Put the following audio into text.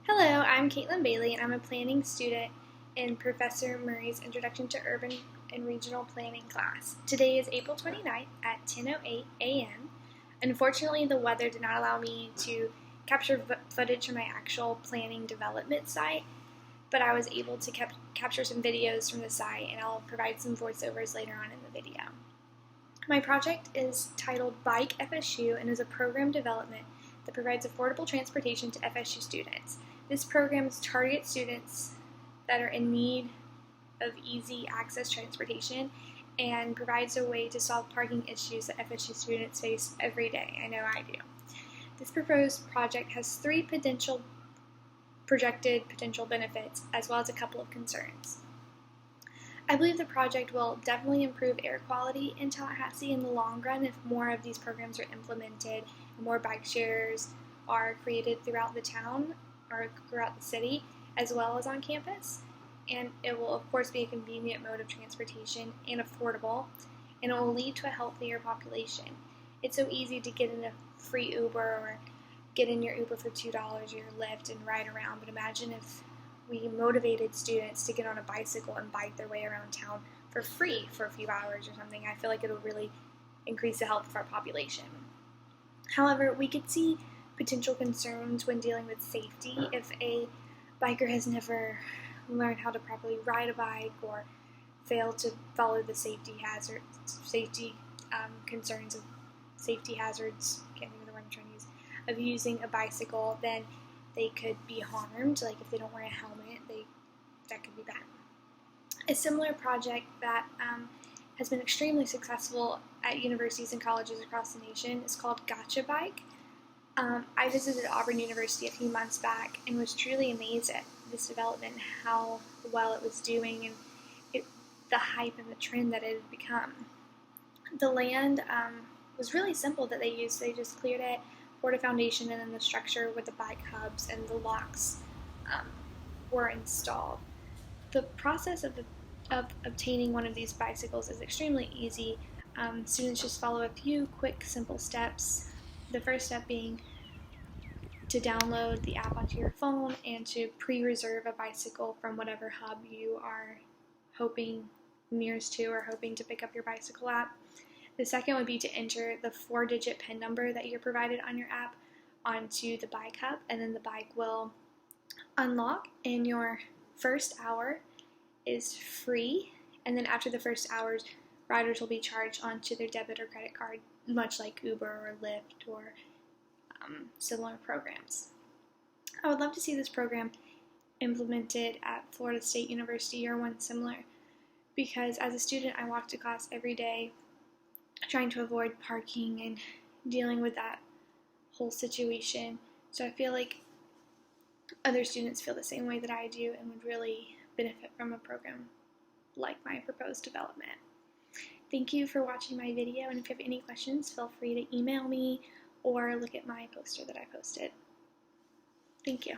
Hello, I'm Caitlin Bailey, and I'm a planning student in Professor Murray's Introduction to Urban and Regional Planning class. Today is April 29th at 10:08 a.m. Unfortunately, the weather did not allow me to capture footage from my actual planning development site, but I was able to capture some videos from the site, and I'll provide some voiceovers later on in the video. My project is titled Bike FSU and is a program development that provides affordable transportation to FSU students. This program targets students that are in need of easy access transportation and provides a way to solve parking issues that FSU students face every day. I know I do. This proposed project has three projected potential benefits as well as a couple of concerns. I believe the project will definitely improve air quality in Tallahassee in the long run if more of these programs are implemented and more bike shares are created throughout the town or throughout the city as well as on campus. And it will of course be a convenient mode of transportation and affordable, and it will lead to a healthier population. It's so easy to get in a free Uber or get in your Uber for $2 or your Lyft and ride around, but imagine if we motivated students to get on a bicycle and bike their way around town for free for a few hours or something. I feel like it'll really increase the health of our population. However, we could see potential concerns when dealing with safety if a biker has never learned how to properly ride a bike or failed to follow the concerns of safety hazards, can't think of the word I'm trying to use, of using a bicycle, then they could be harmed. Like if they don't wear a helmet, that could be bad. A similar project that has been extremely successful at universities and colleges across the nation is called Gotcha Bike. I visited Auburn University a few months back and was truly amazed at this development and how well it was doing and the hype and the trend that it had become. The land was really simple that they used. They just cleared it, poured a foundation, and then the structure with the bike hubs and the locks were installed. The process of obtaining one of these bicycles is extremely easy. Students just follow a few quick, simple steps. The first step being to download the app onto your phone and to pre-reserve a bicycle from whatever hub you are hoping nearest to or hoping to pick up your bicycle at. The second would be to enter the 4-digit PIN number that you're provided on your app onto the bike hub, and then the bike will unlock, and your first hour is free, and then after the first hours, riders will be charged onto their debit or credit card, much like Uber or Lyft or similar programs. I would love to see this program implemented at Florida State University or one similar, because as a student I walked to class every day trying to avoid parking and dealing with that whole situation. So I feel like other students feel the same way that I do and would really benefit from a program like my proposed development. Thank you for watching my video, and if you have any questions, feel free to email me or look at my poster that I posted. Thank you.